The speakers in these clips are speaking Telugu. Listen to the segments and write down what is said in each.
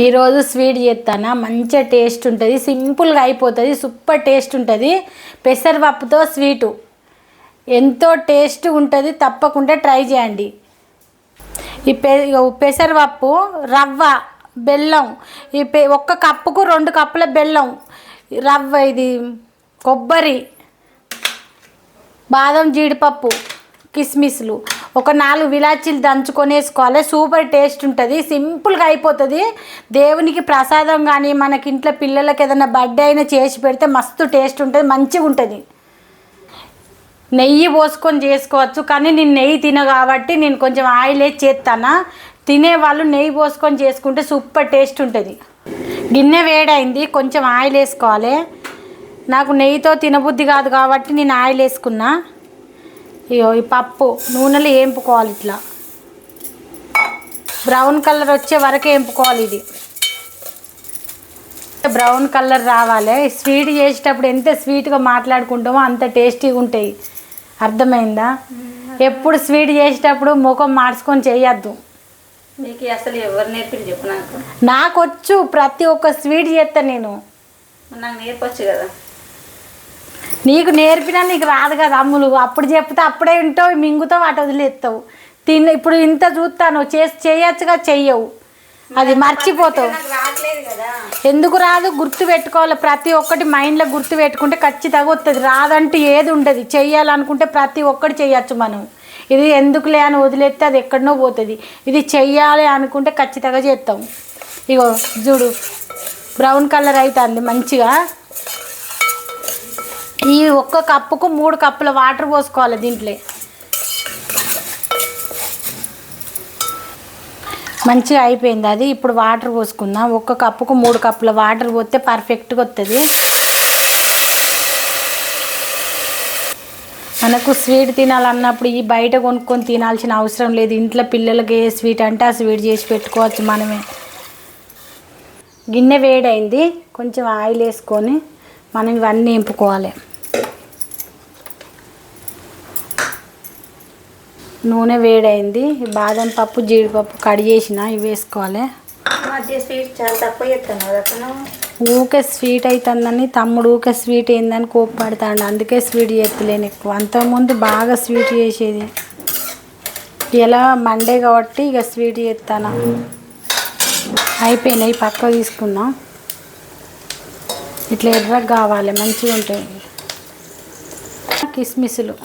ఈరోజు స్వీట్ చేస్తానా, మంచిగా టేస్ట్ ఉంటుంది, సింపుల్గా అయిపోతుంది, సూపర్ టేస్ట్ ఉంటుంది. పెసరపప్పుతో స్వీటు ఎంతో టేస్ట్ ఉంటుంది, తప్పకుండా ట్రై చేయండి. ఈ పెసరపప్పు, రవ్వ, బెల్లం, ఒక్క కప్పుకు 2 కప్పుల బెల్లం, రవ్వ, ఇది కొబ్బరి, బాదం, జీడిపప్పు, కిస్మిస్లు, ఒక 4 ఇలాచీలు దంచుకొని వేసుకోవాలి. సూపర్ టేస్ట్ ఉంటుంది, సింపుల్గా అయిపోతుంది. దేవునికి ప్రసాదం కానీ మనకి ఇంట్లో పిల్లలకి ఏదైనా బర్త్డే అయినా చేసి పెడితే మస్తు టేస్ట్ ఉంటుంది, మంచిగా ఉంటుంది. నెయ్యి పోసుకొని చేసుకోవచ్చు, కానీ నేను నెయ్యి తిన కాబట్టి నేను కొంచెం ఆయిల్ వేసి చేస్తాను. తినేవాళ్ళు నెయ్యి పోసుకొని చేసుకుంటే సూపర్ టేస్ట్ ఉంటుంది. గిన్నె వేడైంది, కొంచెం ఆయిల్ వేసుకోవాలి. నాకు నెయ్యితో తినబుద్ధి కాదు కాబట్టి నేను ఆయిల్ వేసుకున్నా. ఇగో ఈ పప్పు నూనెలో వేంపుకోవాలి, ఇట్లా బ్రౌన్ కలర్ వచ్చే వరకు వేంపుకోవాలి. ఇది బ్రౌన్ కలర్ రావాలి. స్వీట్ చేసేటప్పుడు ఎంత స్వీట్గా మాట్లాడుకుంటామో అంత టేస్టీగా ఉంటాయి, అర్థమైందా? ఎప్పుడు స్వీట్ చేసేటప్పుడు ముఖం మార్చుకొని చేయొద్దు. మీకు అసలు ఎవరు నేర్పించి చెప్పు. నాకు వచ్చు, ప్రతి ఒక్క స్వీట్ చేస్తాను నేను. నాకు నేర్పచ్చు కదా. నీకు నేర్పినా నీకు రాదు కదా అమ్ములు. అప్పుడు చెప్తే అప్పుడే వింటావు, మింగుతావు, అటు వదిలేస్తావు. ఇప్పుడు ఇంత చూస్తాను చేయొచ్చుగా, చెయ్యవు, అది మర్చిపోతావు. ఎందుకు రాదు? గుర్తు పెట్టుకోవాలి, ప్రతి ఒక్కటి మైండ్లో గుర్తు పెట్టుకుంటే ఖచ్చితంగా వస్తుంది. రాదంటే ఏది ఉండదు. చెయ్యాలనుకుంటే ప్రతి ఒక్కటి చెయ్యొచ్చు మనం. ఇది ఎందుకులే అని వదిలేస్తే అది ఎక్కడనో పోతుంది. ఇది చెయ్యాలి అనుకుంటే ఖచ్చితంగా చేస్తాం. ఇగో చూడు, బ్రౌన్ కలర్ అవుతుంది మంచిగా. ఈ ఒక్క కప్పుకు 3 కప్పుల వాటర్ పోసుకోవాలి దీంట్లో. మంచిగా అయిపోయింది అది. ఇప్పుడు వాటర్ పోసుకుందాం. ఒక్క కప్పుకు 3 కప్పుల వాటర్ పోస్తే పర్ఫెక్ట్గా వస్తుంది. మనకు స్వీట్ తినాలన్నప్పుడు ఈ బయట కొనుక్కొని తినాల్సిన అవసరం లేదు. ఇంట్లో పిల్లలకి ఏ స్వీట్ అంటే ఆ స్వీట్ చేసి పెట్టుకోవచ్చు మనమే. గిన్నె వేడైంది, కొంచెం ఆయిల్ వేసుకొని మనం ఇవన్నీ నింపుకోవాలి. నూనె వేడైంది. బాదం పప్పు, జీడిపప్పు కడిగేసిన ఇవి వేసుకోవాలి. మధ్య స్వీట్ చాలా తక్కువ చెప్తాను కదా. ఊకే స్వీట్ అవుతుందని తమ్ముడు ఊకే స్వీట్ ఏందని కోప్పడతాడు, అందుకే స్వీట్ చేస్తలేను ఎక్కువ. అంతకుముందు బాగా స్వీట్ చేసేది. ఇలా మండే కాబట్టి ఇక స్వీట్ చేస్తాను. అయిపోయినాయి, పక్క తీసుకుందాం. ఇట్లా ఎర్రగా కావాలి, మంచిగా ఉంటాయి. కిస్మిస్లు,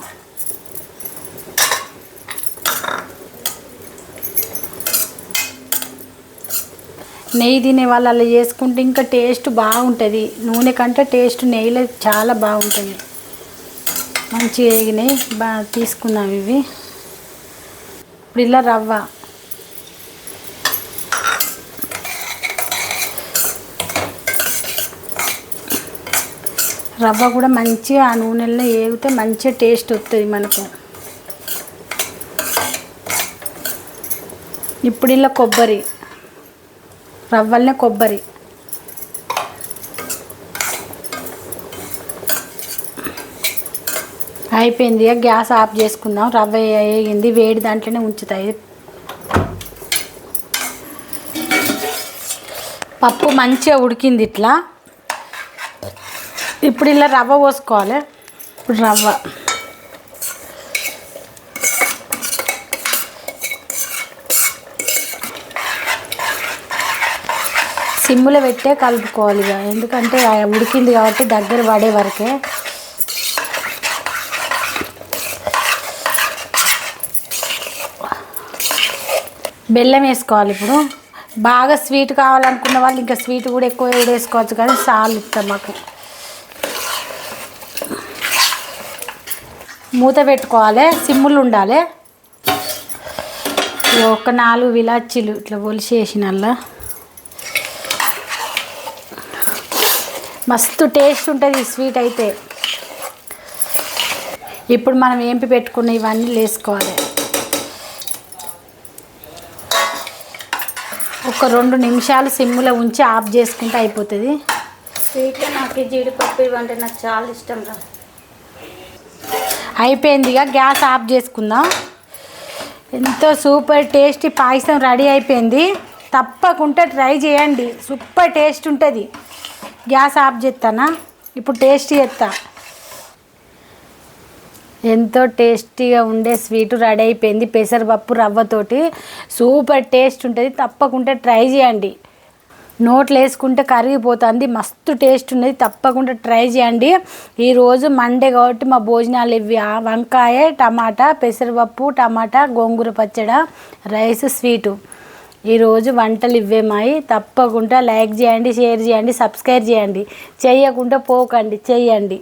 నెయ్యి తినే వాళ్ళు అలా చేసుకుంటే ఇంకా టేస్ట్ బాగుంటుంది. నూనె కంటే టేస్ట్ నెయ్యిలో చాలా బాగుంటుంది. మంచిగా వేగినాయి, బాగా తీసుకున్నాం ఇవి. ఇప్పుడు ఇలా రవ్వ, రవ్వ కూడా మంచిగా ఆ నూనెల్లో వేగితే మంచిగా టేస్ట్ వస్తుంది మనకు. ఇప్పుడు ఇలా కొబ్బరి, రవ్వలనే కొబ్బరి, అయిపోయింది. గ్యాస్ ఆఫ్ చేసుకుందాం. రవ్వ వేగింది, వేడి దాంట్లోనే ఉంచుతాయి. పప్పు మంచిగా ఉడికింది ఇట్లా. ఇప్పుడు ఇలా రవ్వ పోసుకోవాలి. ఇప్పుడు రవ్వ సిమ్ములో పెట్టే కలుపుకోవాలి ఇక, ఎందుకంటే ఉడికింది కాబట్టి దగ్గర పడే వరకే. బెల్లం వేసుకోవాలి. ఇప్పుడు బాగా స్వీట్ కావాలనుకున్న వాళ్ళు ఇంకా స్వీట్ కూడా ఎక్కువ వేసుకోవచ్చు, కానీ చాలు ఇస్తాం మాకు. మూత పెట్టుకోవాలి, సిమ్ములు ఉండాలి. ఒక 4 ఇలాచీలు ఇట్లా ఒలిసేసినల్లా మస్తు టేస్ట్ ఉంటుంది ఈ స్వీట్ అయితే. ఇప్పుడు మనం ఏంపి పెట్టుకున్న ఇవన్నీ వేసుకోవాలి. ఒక 2 నిమిషాలు సిమ్ములో ఉంచి ఆఫ్ చేసుకుంటే అయిపోతుంది. స్వీట్లో నాకు జీడిపప్పు ఇవంటే నాకు చాలా ఇష్టం రా. అయిపోయింది, ఇక గ్యాస్ ఆఫ్ చేసుకుందాం. ఎంతో సూపర్ టేస్టీ పాయసం రెడీ అయిపోయింది. తప్పకుండా ట్రై చేయండి, సూపర్ టేస్ట్ ఉంటుంది. గ్యాస్ ఆఫ్ చేస్తానా, ఇప్పుడు టేస్ట్ చేస్తా. ఎంతో టేస్టీగా ఉండే స్వీట్ రెడీ అయిపోయింది. పెసరపప్పు రవ్వతోటి సూపర్ టేస్ట్ ఉంటుంది. తప్పకుండా ట్రై చేయండి. నోట్లో వేసుకుంటే కరిగిపోతుంది, మస్తు టేస్ట్ ఉన్నది. తప్పకుండా ట్రై చేయండి. ఈరోజు మండే కాబట్టి మా భోజనాలు ఇవి: వంకాయ టమాటా, పెసరపప్పు టమాటా, గోంగూర పచ్చడి, రైస్, స్వీటు. ఈరోజు వంటలు ఇవ్వేమాయి. తప్పకుండా లైక్ చేయండి, షేర్ చేయండి, సబ్స్క్రైబ్ చేయండి. చేయకుండా పోకండి, చెయ్యండి.